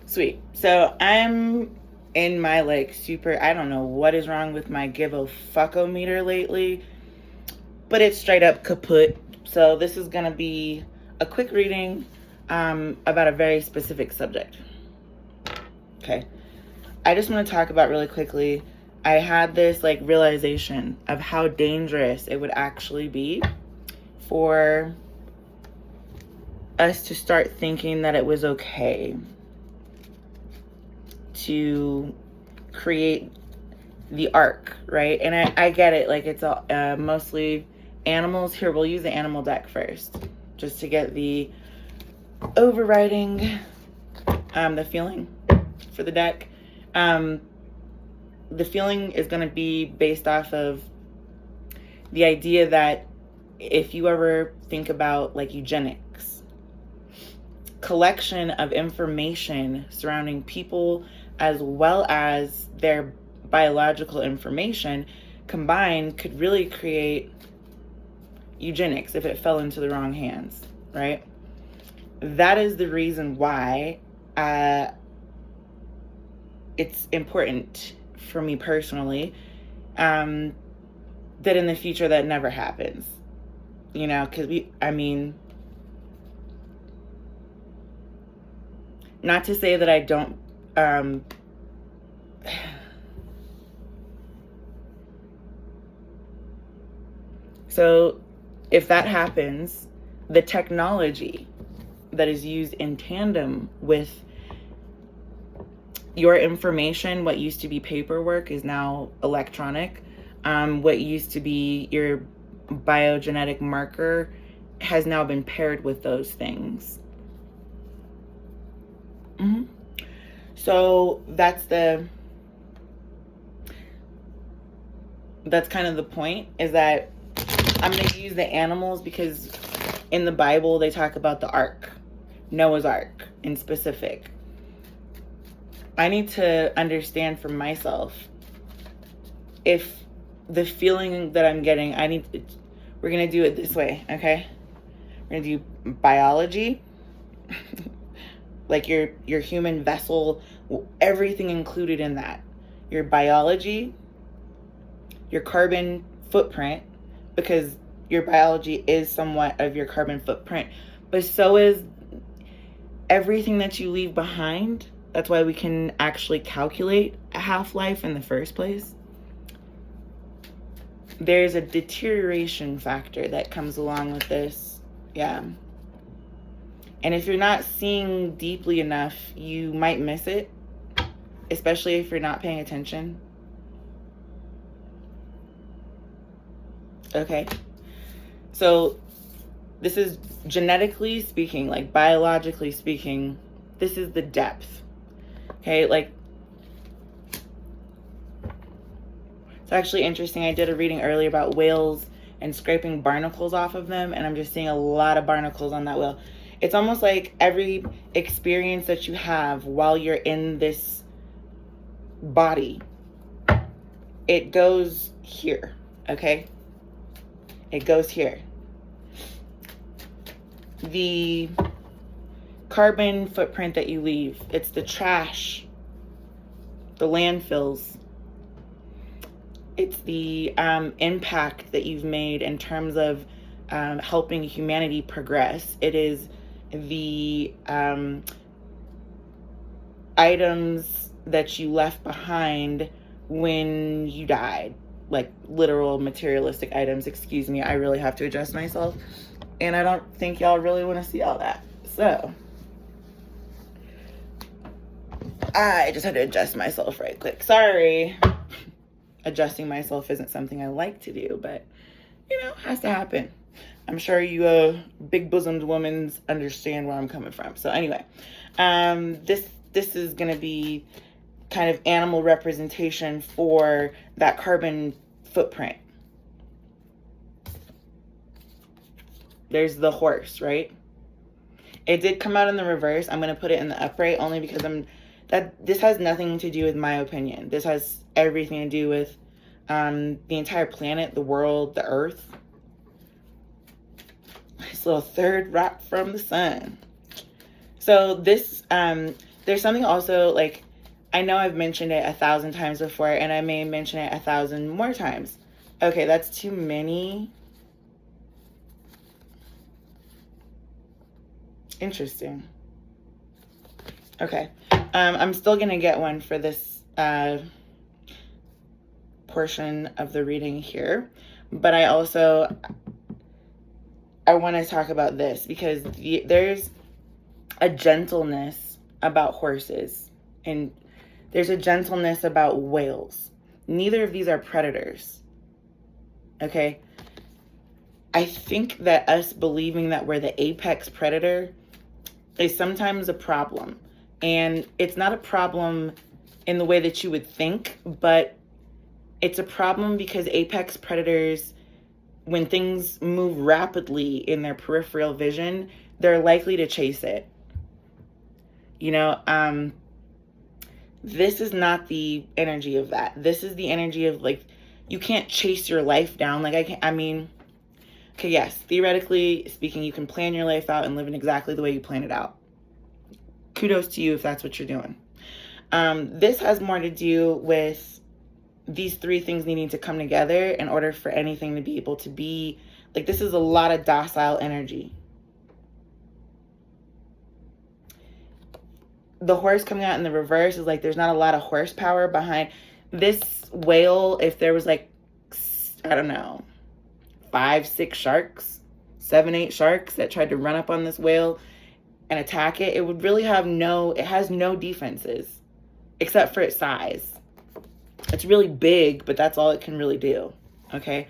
Sweet. So I'm in my like super, I don't know what is wrong with my give a fuckometer lately, but it's straight up kaput. So this is going to be a quick reading about a very specific subject. Okay. I just want to talk about really quickly. I had this like realization of how dangerous it would actually be for us to start thinking that it was okay to create the ark, right? And I get it, like it's mostly animals. Here, we'll use the animal deck first, just to get the overriding, the feeling for the deck. The feeling is going to be based off of the idea that if you ever think about like eugenics, collection of information surrounding people as well as their biological information combined could really create eugenics if it fell into the wrong hands, right? That is the reason why it's important for me personally that in the future that never happens, you know, because not to say that I don't so if that happens, the technology that is used in tandem with your information, what used to be paperwork is now electronic. What used to be your biogenetic marker has now been paired with those things. So that's kind of the point, is that I'm going to use the animals because in the Bible they talk about the ark, Noah's Ark in specific. I need to understand for myself if the feeling that I'm getting, we're going to do it this way, okay? We're going to do biology, like your human vessel, everything included in that. Your biology, your carbon footprint, because your biology is somewhat of your carbon footprint, but so is everything that you leave behind. That's why we can actually calculate a half-life in the first place. There's a deterioration factor that comes along with this. Yeah. And if you're not seeing deeply enough, you might miss it, especially if you're not paying attention. Okay. So this is genetically speaking, like biologically speaking, this is the depth. Okay, like, it's actually interesting. I did a reading earlier about whales and scraping barnacles off of them, and I'm just seeing a lot of barnacles on that whale. It's almost like every experience that you have while you're in this body, it goes here, okay? It goes here. The carbon footprint that you leave, it's the trash, the landfills, it's the impact that you've made in terms of helping humanity progress. It is the items that you left behind when you died, like literal materialistic items. Excuse me, I really have to adjust myself, and I don't think y'all really want to see all that. So I just had to adjust myself right quick. Sorry. Adjusting myself isn't something I like to do, but, you know, has to happen. I'm sure you big-bosomed women understand where I'm coming from. So anyway, this is going to be kind of animal representation for that carbon footprint. There's the horse, right? It did come out in the reverse. I'm going to put it in the upright only because this has nothing to do with my opinion. This has everything to do with the entire planet, the world, the earth. This little third rock from the sun. So this there's something also, like, I know I've mentioned it 1,000 times before, and I may mention it 1,000 more times. Okay, that's too many. Interesting. Okay. I'm still going to get one for this portion of the reading here. But I want to talk about this because there's a gentleness about horses, and there's a gentleness about whales. Neither of these are predators. Okay? I think that us believing that we're the apex predator is sometimes a problem. And it's not a problem in the way that you would think, but it's a problem because apex predators, when things move rapidly in their peripheral vision, they're likely to chase it. You know, this is not the energy of that. This is the energy of, like, you can't chase your life down. Like, okay, yes, theoretically speaking, you can plan your life out and live in exactly the way you plan it out. Kudos to you if that's what you're doing. This has more to do with these three things needing to come together in order for anything to be able to be, like, this is a lot of docile energy. The horse coming out in the reverse is like there's not a lot of horsepower behind this whale. If there was, like, I don't know, 5, 6 sharks, 7, 8 sharks that tried to run up on this whale and attack it, it would really it has no defenses except for its size. It's really big, but that's all it can really do. Okay.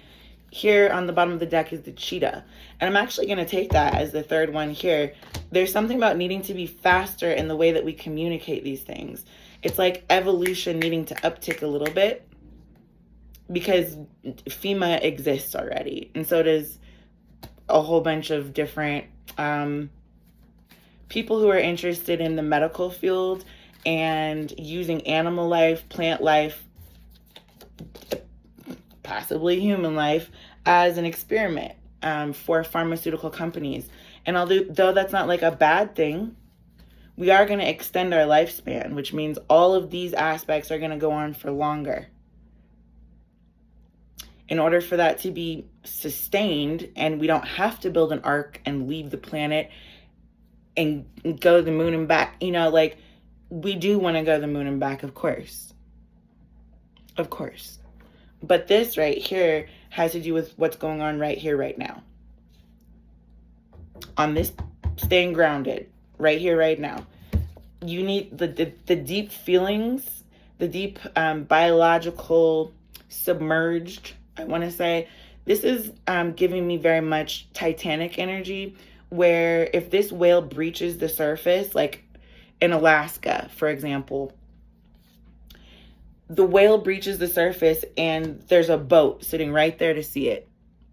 Here on the bottom of the deck is the cheetah. And I'm actually going to take that as the third one here. There's something about needing to be faster in the way that we communicate these things. It's like evolution needing to uptick a little bit because FEMA exists already. And so does a whole bunch of different people who are interested in the medical field and using animal life, plant life, possibly human life as an experiment for pharmaceutical companies. And although that's not like a bad thing, we are going to extend our lifespan, which means all of these aspects are going to go on for longer. In order for that to be sustained, and we don't have to build an ark and leave the planet and go to the moon and back, you know, like, we do want to go to the moon and back, of course. Of course. But this right here has to do with what's going on right here, right now. On this, staying grounded, right here, right now. You need the deep feelings, the deep biological submerged, I want to say. This is giving me very much Titanic energy, where if this whale breaches the surface, like in Alaska, for example, the whale breaches the surface and there's a boat sitting right there to see it.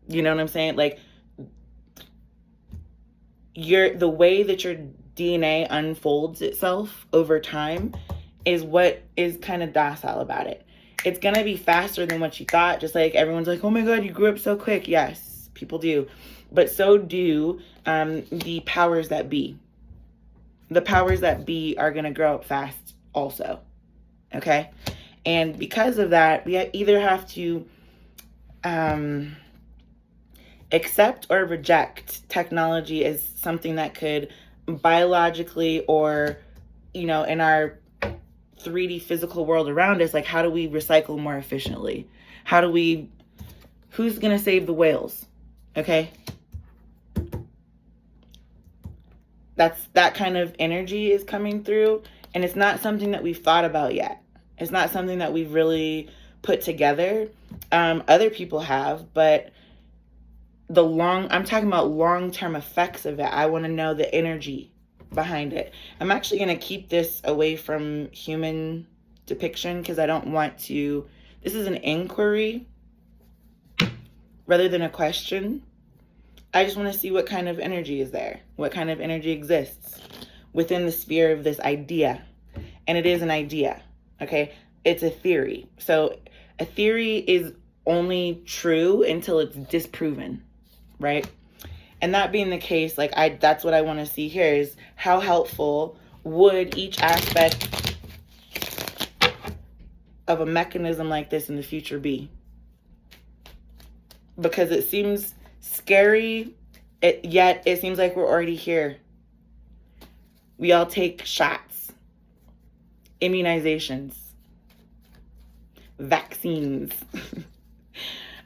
You know what I'm saying? Like, the way that your DNA unfolds itself over time is what is kind of docile about it. It's going to be faster than what you thought. Just like everyone's like, oh my God, you grew up so quick. Yes, people do. But so do the powers that be. The powers that be are going to grow up fast also. Okay? And because of that, we either have to accept or reject technology as something that could biologically or, you know, in our 3D physical world around us, like, how do we recycle more efficiently? Who's going to save the whales? Okay? That kind of energy is coming through, and it's not something that we've thought about yet. It's not something that we've really put together. Other people have, but I'm talking about long-term effects of it. I want to know the energy behind it. I'm actually going to keep this away from human depiction because I don't want to. This is an inquiry rather than a question. I just want to see what kind of energy is there, what kind of energy exists within the sphere of this idea. And it is an idea, okay? It's a theory. So a theory is only true until it's disproven, right? And that being the case, like, that's what I want to see here is how helpful would each aspect of a mechanism like this in the future be? Because it seems scary, yet it seems like we're already here. We all take shots, immunizations, vaccines.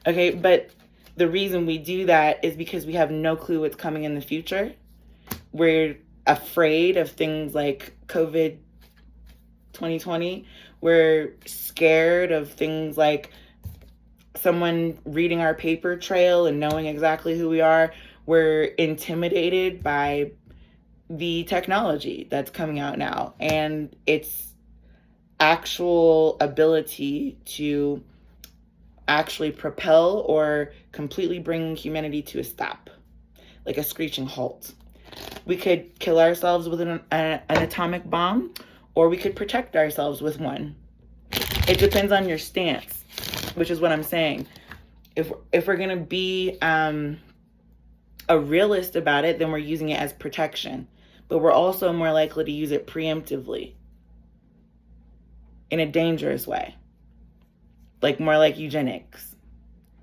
Okay, but the reason we do that is because we have no clue what's coming in the future. We're afraid of things like COVID 2020. We're scared of things like someone reading our paper trail and knowing exactly who we are. We're intimidated by the technology that's coming out now and its actual ability to actually propel or completely bring humanity to a stop, like a screeching halt. We could kill ourselves with an atomic bomb, or we could protect ourselves with one. It depends on your stance, which is what I'm saying. If we're going to be a realist about it, then we're using it as protection. But we're also more likely to use it preemptively in a dangerous way. Like more like eugenics.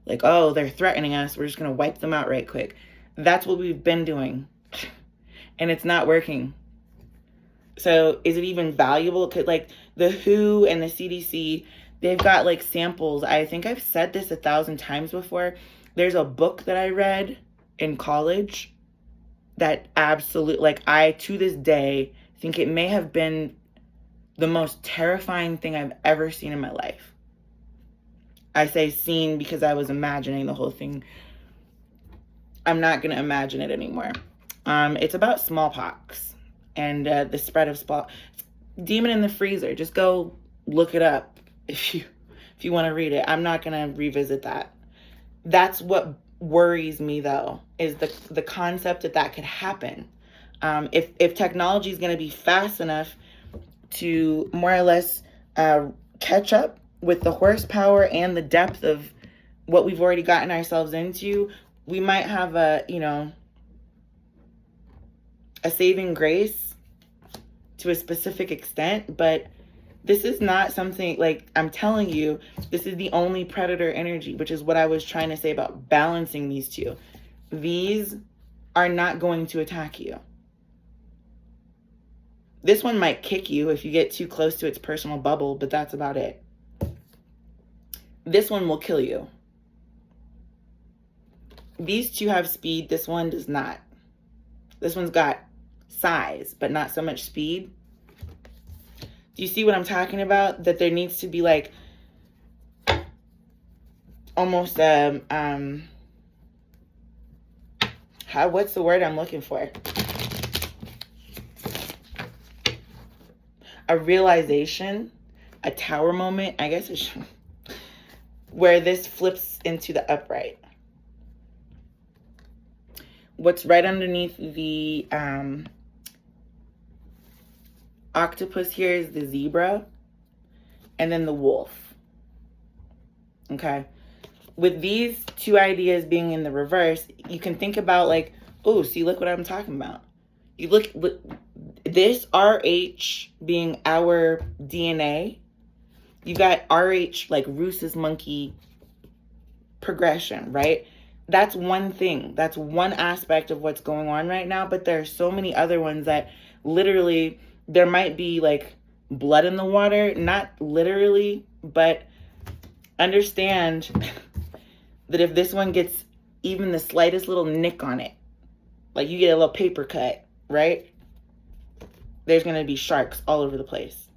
Like, oh, they're threatening us. We're just going to wipe them out right quick. That's what we've been doing. And it's not working. So is it even valuable? Could like the WHO and the CDC, they've got like samples. I think I've said this 1,000 times before. There's a book that I read in college that absolutely, like I, to this day, think it may have been the most terrifying thing I've ever seen in my life. I say seen because I was imagining the whole thing. I'm not going to imagine it anymore. It's about smallpox and the spread of smallpox. Demon in the Freezer. Just go look it up if you want to read it. I'm not going to revisit that. That's what worries me, though, is the concept that could happen. If technology is going to be fast enough to more or less catch up with the horsepower and the depth of what we've already gotten ourselves into, we might have a saving grace to a specific extent, but this is not something, like, I'm telling you, this is the only predator energy, which is what I was trying to say about balancing these two. These are not going to attack you. This one might kick you if you get too close to its personal bubble, but that's about it. This one will kill you. These two have speed. This one does not. This one's got size, but not so much speed. Do you see what I'm talking about? That there needs to be like almost what's the word I'm looking for? A realization, a tower moment, I guess it's where this flips into the upright. What's right underneath the octopus here is the zebra and then the wolf. Okay. With these two ideas being in the reverse, you can think about like, oh, see, look what I'm talking about. You look this RH being our DNA. You got RH like Rhesus monkey progression, right? That's one thing. That's one aspect of what's going on right now. But there are so many other ones that literally there might be like blood in the water. Not literally, but understand that if this one gets even the slightest little nick on it, like you get a little paper cut, right? There's going to be sharks all over the place.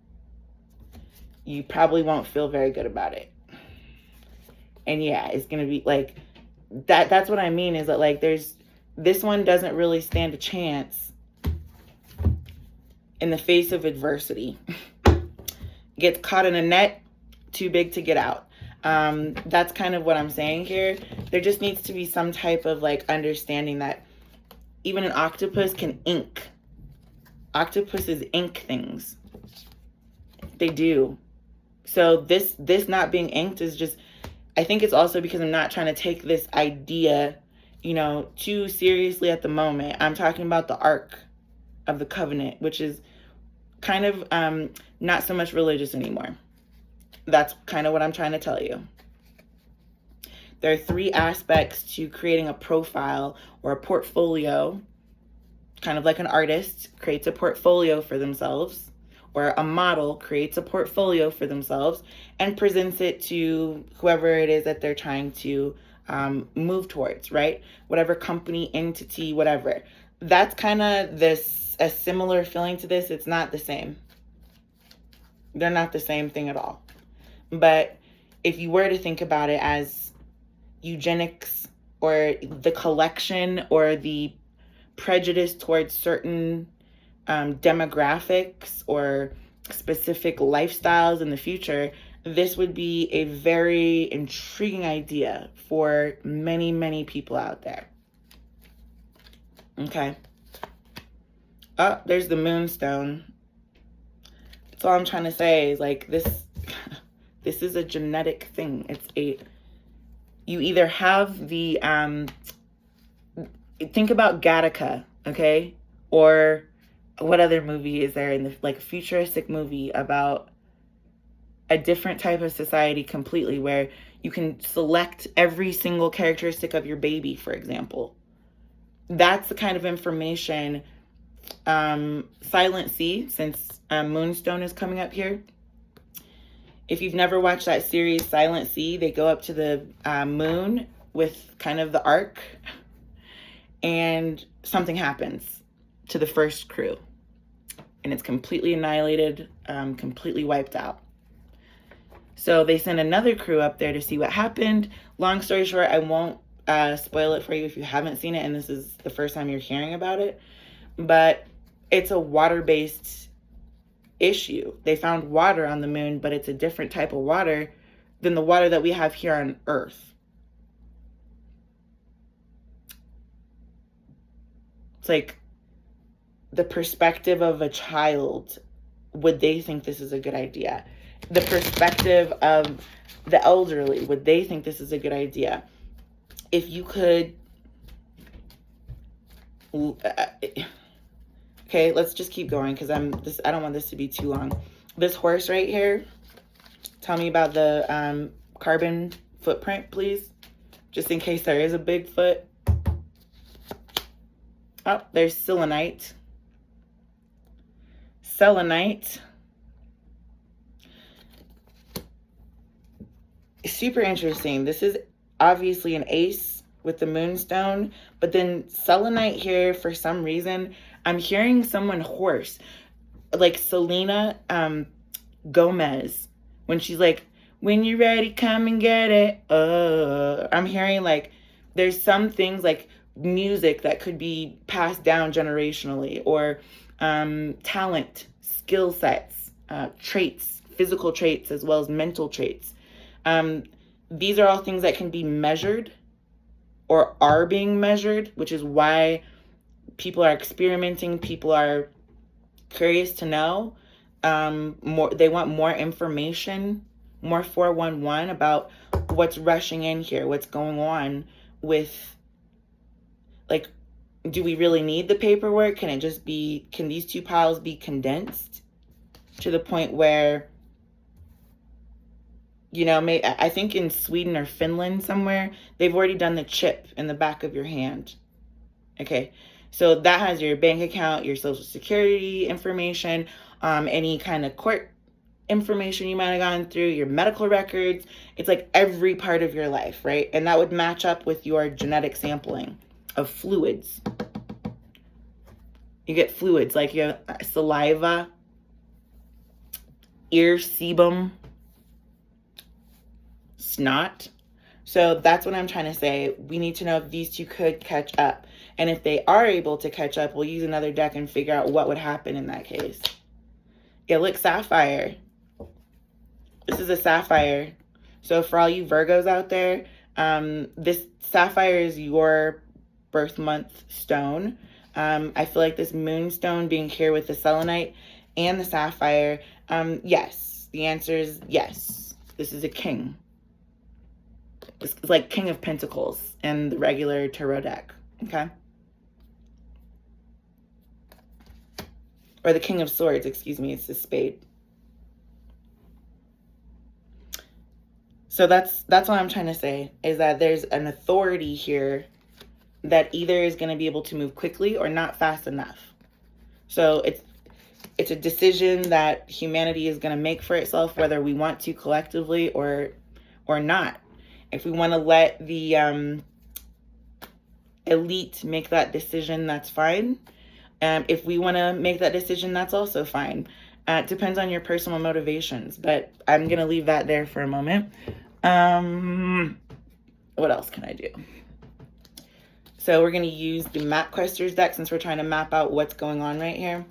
You probably won't feel very good about it. And yeah, it's going to be like that's what I mean is that like this one doesn't really stand a chance in the face of adversity. Gets caught in a net, too big to get out. That's kind of what I'm saying here. There just needs to be some type of like understanding that even an octopus can ink. Octopuses ink things. They do. So this not being inked is just, I think it's also because I'm not trying to take this idea, too seriously at the moment. I'm talking about the Ark of the Covenant, which is kind of not so much religious anymore. That's kind of what I'm trying to tell you. There are 3 aspects to creating a profile or a portfolio, kind of like an artist creates a portfolio for themselves, or a model creates a portfolio for themselves and presents it to whoever it is that they're trying to move towards, right? Whatever company, entity, whatever. That's kind of a similar feeling to this. It's not the same. They're not the same thing at all. But if you were to think about it as eugenics or the collection or the prejudice towards certain demographics or specific lifestyles in the future, this would be a very intriguing idea for many, many people out there. Okay. Oh, there's the moonstone. That's all I'm trying to say is like this is a genetic thing. You either have the think about Gattaca, okay? Or what other movie is there in the like futuristic movie about a different type of society completely, where you can select every single characteristic of your baby, for example. That's the kind of information Silent Sea, since Moonstone is coming up here. If you've never watched that series, Silent Sea, they go up to the moon with kind of the ark, and something happens to the first crew, and it's completely annihilated, completely wiped out. So they send another crew up there to see what happened. Long story short, I won't spoil it for you if you haven't seen it and this is the first time you're hearing about it, but it's a water-based issue. They found water on the moon, but it's a different type of water than the water that we have here on Earth. It's like the perspective of a child. Would they think this is a good idea? The perspective of the elderly. Would they think this is a good idea? If you could... Okay, let's just keep going because I don't want this to be too long. This horse right here, tell me about the carbon footprint, please. Just in case there is a Bigfoot. Oh, there's selenite. Selenite. Super interesting. This is obviously an ace with the moonstone, but then selenite here, for some reason, I'm hearing someone hoarse, like Selena Gomez, when she's like, when you're ready, come and get it. I'm hearing like there's some things like music that could be passed down generationally, or talent, skill sets, traits, physical traits, as well as mental traits. These are all things that can be measured or are being measured, which is why people are experimenting. People are curious to know more. They want more information, more 411 about what's rushing in here, what's going on with, like, do we really need the paperwork? Can these 2 piles be condensed to the point where, you know, I think in Sweden or Finland somewhere, they've already done the chip in the back of your hand. Okay, so that has your bank account, your social security information, any kind of court information you might have gone through, your medical records. It's like every part of your life, right? And that would match up with your genetic sampling of fluids. You get fluids like your saliva, ear sebum, snot. So that's what I'm trying to say. We need to know if these 2 could catch up. And if they are able to catch up, we'll use another deck and figure out what would happen in that case. Yeah, look, sapphire. This is a sapphire. So for all you Virgos out there, this sapphire is your birth month stone. I feel like this moonstone being here with the selenite and the sapphire, yes. The answer is yes. This is a king. It's like King of Pentacles in the regular tarot deck, okay? or the King of Swords, excuse me, it's the spade. So that's what I'm trying to say, is that there's an authority here that either is going to be able to move quickly or not fast enough. So it's a decision that humanity is going to make for itself, whether we want to collectively or not. If we want to let the elite make that decision, that's fine. If we want to make that decision, that's also fine. It depends on your personal motivations, but I'm going to leave that there for a moment. What else can I do? So we're going to use the MapQuesters deck since we're trying to map out what's going on right here.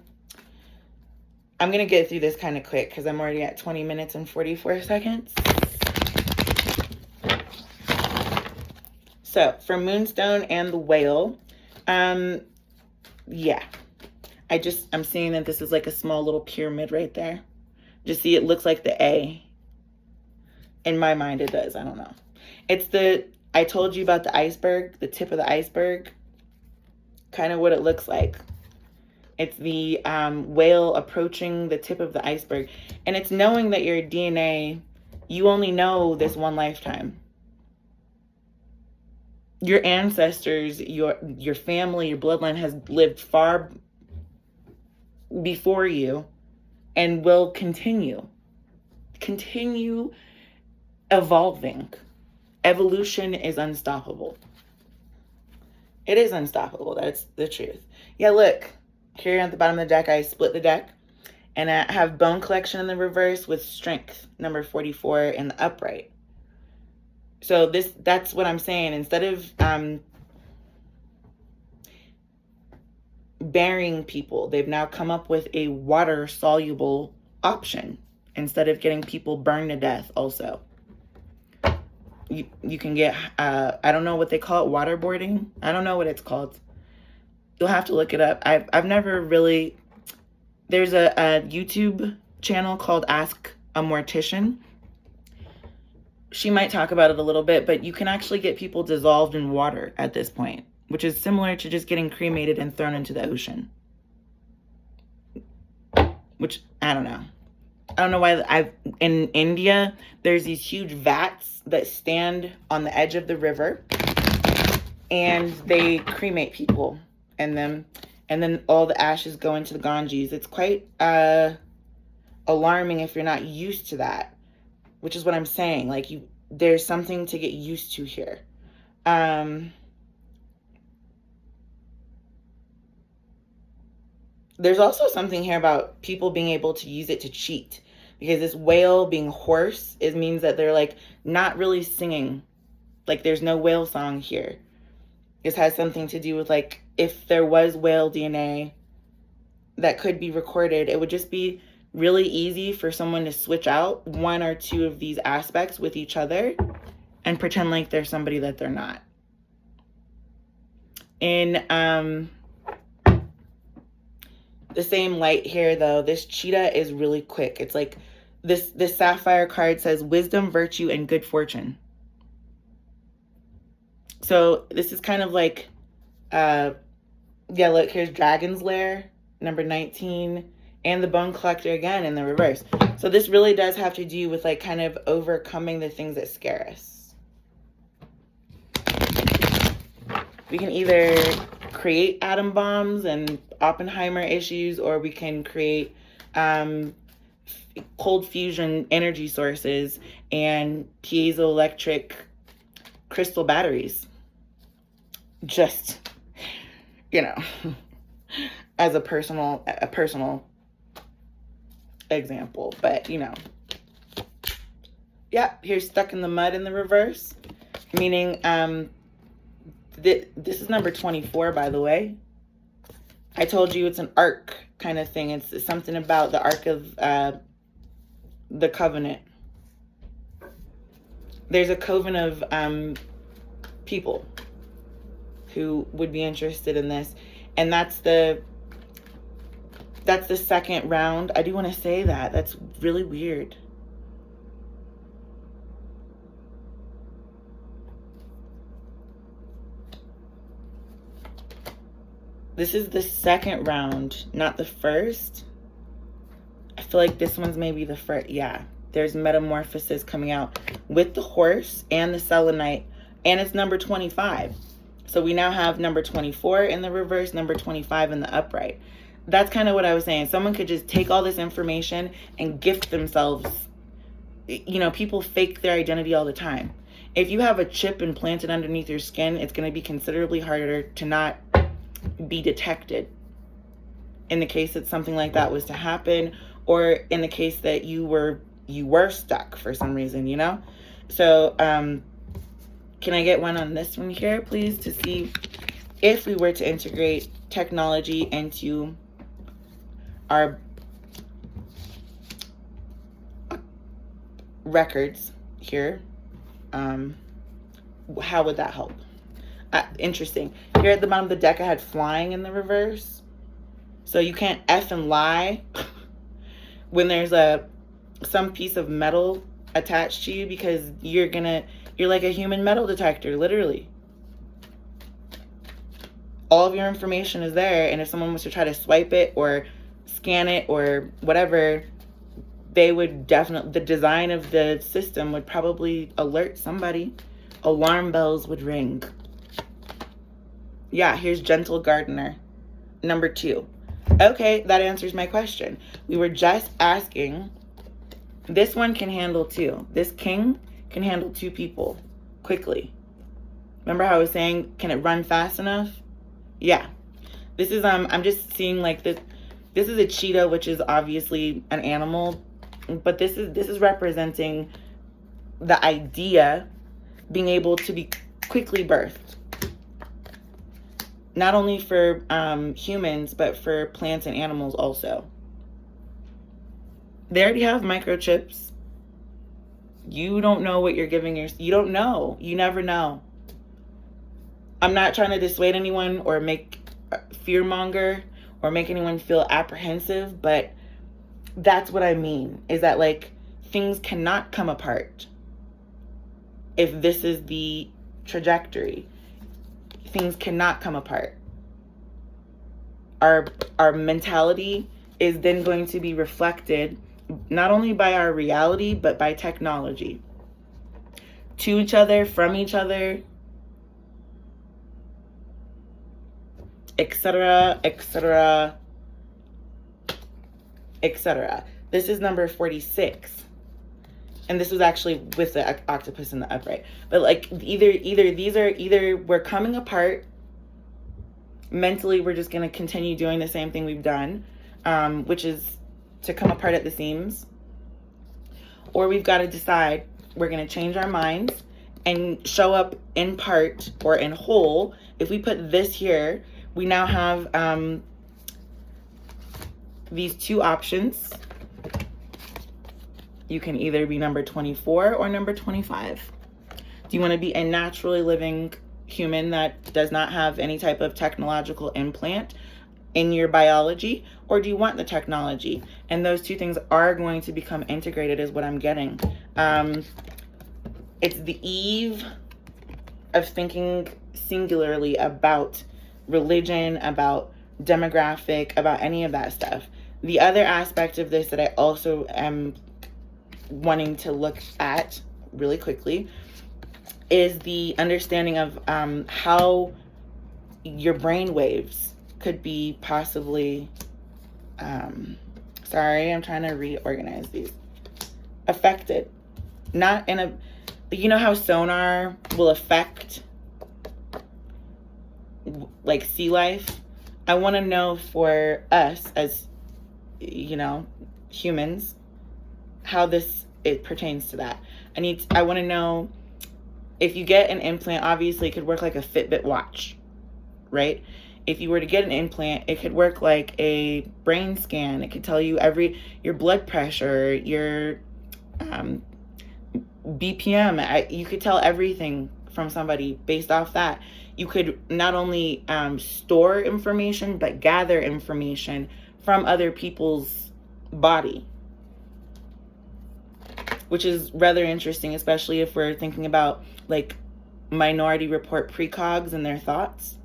I'm going to get through this kind of quick because I'm already at 20 minutes and 44 seconds. So for Moonstone and the Whale, yeah. I'm seeing that this is like a small little pyramid right there. Just see, it looks like the A. In my mind, it does. I don't know. I told you about the iceberg, the tip of the iceberg. Kind of what it looks like. It's the whale approaching the tip of the iceberg. And it's knowing that your DNA, you only know this one lifetime. Your ancestors, your family, your bloodline has lived far before you and will continue evolving. Evolution is unstoppable. It is unstoppable. That's the truth. Yeah, look. Here at the bottom of the deck, I split the deck. And I have Bone Collection in the reverse with Strength, number 44, in the upright. So that's what I'm saying. Instead of burying people, they've now come up with a water-soluble option instead of getting people burned to death also. You can get, I don't know what they call it, waterboarding. I don't know what it's called. You'll have to look it up. I've never really, there's a YouTube channel called Ask a Mortician. She might talk about it a little bit, but you can actually get people dissolved in water at this point, which is similar to just getting cremated and thrown into the ocean. Which, I don't know. I don't know why in India, there's these huge vats that stand on the edge of the river and they cremate people and then all the ashes go into the Ganges. It's quite alarming if you're not used to that, which is what I'm saying. Like, there's something to get used to here. There's also something here about people being able to use it to cheat. Because this whale being hoarse, it means that they're like not really singing. Like, there's no whale song here. This has something to do with, like, if there was whale DNA that could be recorded, it would just be really easy for someone to switch out one or two of these aspects with each other and pretend like they're somebody that they're not. In the same light here, though, this cheetah is really quick. It's like this sapphire card says wisdom, virtue, and good fortune. So this is kind of like, yeah, look, here's Dragon's Lair, number 19, and the Bone Collector again in the reverse. So this really does have to do with, like, kind of overcoming the things that scare us. We can either create atom bombs and Oppenheimer issues, or we can create cold fusion energy sources and piezoelectric crystal batteries. Just, you know, as a personal example. But, you know, yeah, here's Stuck in the Mud in the reverse, meaning this is number 24, by the way. I told you it's an arc kind of thing. It's something about the Ark of the Covenant. There's a coven of people who would be interested in this. And that's the second round. I do want to say that. That's really weird. This is the second round, not the first. I feel like this one's maybe the first. Yeah, there's metamorphosis coming out with the horse and the selenite, and it's number 25. So we now have number 24 in the reverse, number 25 in the upright. That's kind of what I was saying. Someone could just take all this information and gift themselves. You know, people fake their identity all the time. If you have a chip implanted underneath your skin, it's going to be considerably harder to not be detected in the case that something like that was to happen, or in the case that you were stuck for some reason, you know? So can I get one on this one here, please, to see if we were to integrate technology into our records here? How would that help? Interesting. Here at the bottom of the deck, I had flying in the reverse. So you can't F and lie when there's some piece of metal attached to you, because you're like a human metal detector, literally. All of your information is there, and if someone was to try to swipe it or scan it or whatever, they would definitely, the design of the system would probably alert somebody. Alarm bells would ring. Yeah, here's Gentle Gardener, number 2. Okay, that answers my question. We were just asking, this one can handle 2. This king can handle 2 people quickly. Remember how I was saying, can it run fast enough? Yeah. This is, I'm just seeing like this. This is a cheetah, which is obviously an animal, but this is representing the idea being able to be quickly birthed. Not only for humans, but for plants and animals also. They already have microchips. You don't know what you're giving you don't know. You never know. I'm not trying to dissuade anyone or make fearmonger or make anyone feel apprehensive, but that's what I mean, is that like things cannot come apart if this is the trajectory. Things cannot come apart. Our mentality is then going to be reflected not only by our reality, but by technology. To each other, from each other, etc., etc., etc. This is number 46. And this was actually with the octopus in the upright. But like either we're coming apart. Mentally, we're just going to continue doing the same thing we've done, which is to come apart at the seams. Or we've got to decide we're going to change our minds and show up in part or in whole. If we put this here, we now have these 2 options. You can either be number 24 or number 25. Do you want to be a naturally living human that does not have any type of technological implant in your biology, or do you want the technology? And those 2 things are going to become integrated, is what I'm getting. It's the eve of thinking singularly about religion, about demographic, about any of that stuff. The other aspect of this that I also am wanting to look at really quickly is the understanding of how your brain waves could be possibly, sorry, I'm trying to reorganize these, affected. Not in a, you know how sonar will affect like sea life? I want to know for us as, you know, humans, how it pertains to that. I want to know if you get an implant, obviously it could work like a Fitbit watch, right? If you were to get an implant, it could work like a brain scan. It could tell you your blood pressure, your BPM. You could tell everything from somebody based off that. You could not only store information, but gather information from other people's body, which is rather interesting, especially if we're thinking about like Minority Report precogs and their thoughts.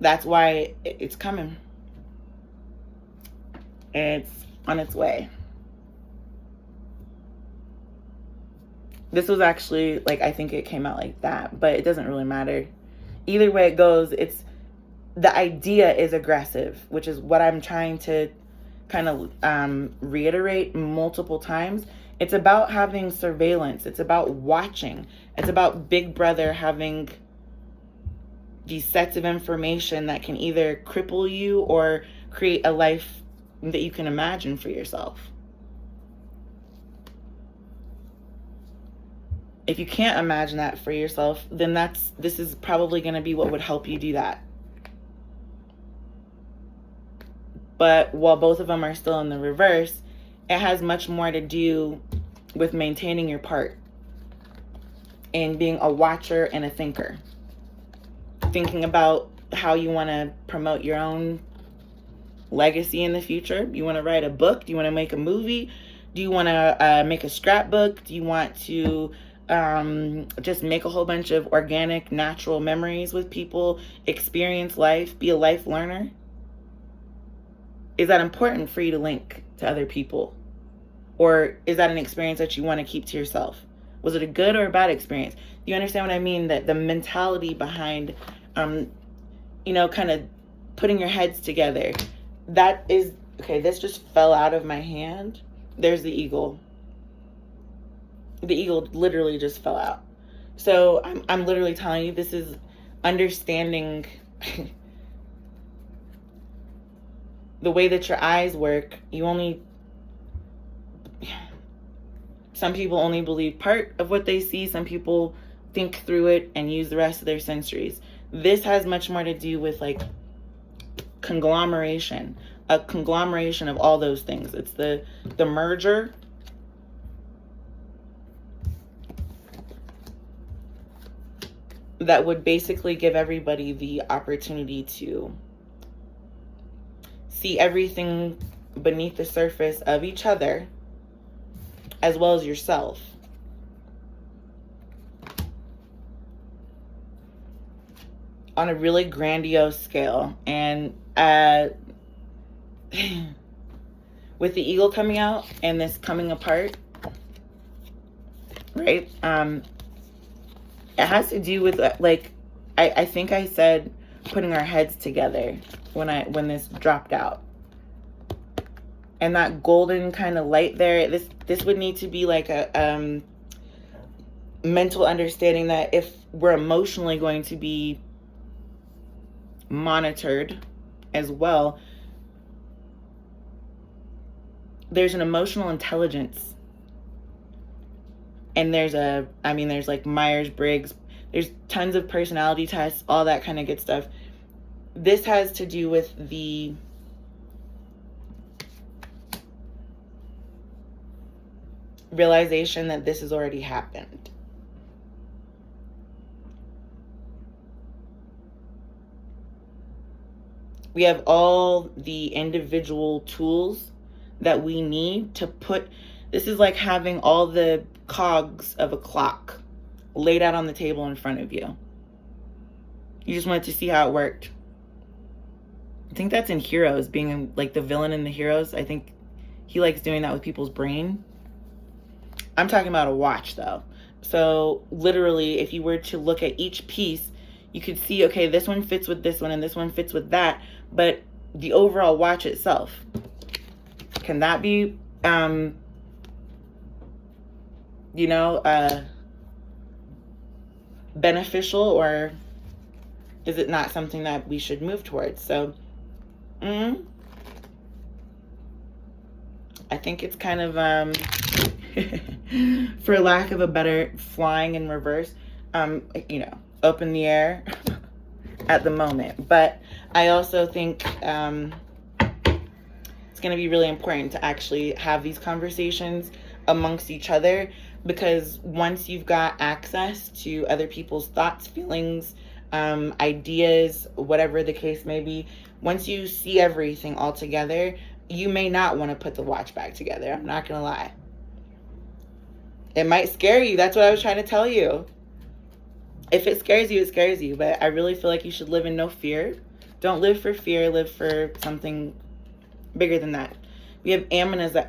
That's why it's coming. It's on its way. This was actually, like, I think it came out like that, but it doesn't really matter. Either way it goes, it's, the idea is aggressive, which is what I'm trying to kind of reiterate multiple times. It's about having surveillance. It's about watching. It's about Big Brother having these sets of information that can either cripple you or create a life that you can imagine for yourself. If you can't imagine that for yourself, then this is probably going to be what would help you do that. But while both of them are still in the reverse, it has much more to do with maintaining your part and being a watcher and a thinker. Thinking about how you want to promote your own legacy in the future. You want to write a book? Do you want to make a movie? Do you want to make a scrapbook? Do you want to just make a whole bunch of organic, natural memories with people, experience life, be a life learner? Is that important for you to link to other people? Or is that an experience that you want to keep to yourself? Was it a good or a bad experience? Do you understand what I mean? That the mentality behind, kind of putting your heads together. That is, okay, this just fell out of my hand. There's the eagle. The eagle literally just fell out. So I'm literally telling you, this is understanding the way that your eyes work. Some people only believe part of what they see. Some people think through it and use the rest of their sensories. This has much more to do with like conglomeration, a conglomeration of all those things. It's the merger that would basically give everybody the opportunity to see everything beneath the surface of each other as well as yourself. On a really grandiose scale. And with the eagle coming out and this coming apart, right? It has to do with, like, I think I said putting our heads together when this dropped out. And that golden kind of light there, this would need to be like a mental understanding that if we're emotionally going to be monitored as well, there's an emotional intelligence. And there's like Myers-Briggs, there's tons of personality tests, all that kind of good stuff. This has to do with the realization that this has already happened. We have all the individual tools that we need to put. This is like having all the cogs of a clock laid out on the table in front of you. You just wanted to see how it worked. I think that's in Heroes, being like the villain in the Heroes. I think he likes doing that with people's brain. I'm talking about a watch though. So literally, if you were to look at each piece, you could see, okay, this one fits with this one and this one fits with that. But the overall watch itself, can that be, beneficial, or is it not something that we should move towards? So, I think it's kind of, for lack of a better, flying in reverse, up in the air at the moment. But I also think it's going to be really important to actually have these conversations amongst each other, because once you've got access to other people's thoughts, feelings, ideas, whatever the case may be, once you see everything all together, you may not want to put the watch back together. I'm not going to lie. It might scare you. That's what I was trying to tell you. If it scares you, it scares you. But I really feel like you should live in no fear. Don't live for fear, live for something bigger than that. We have Amazonite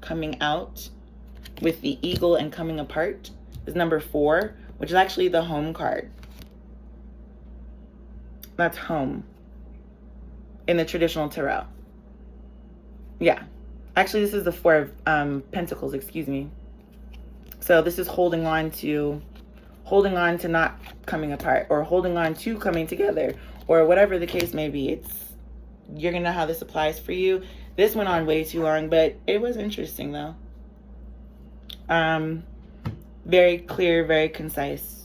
coming out with the eagle and coming apart is number 4, which is actually the home card. That's home in the traditional tarot. Yeah. Actually, this is the 4 of Pentacles, excuse me. So this is holding on to not coming apart, or holding on to coming together, or whatever the case may be. You're going to know how this applies for you. This went on way too long, but it was interesting though. Very clear, very concise.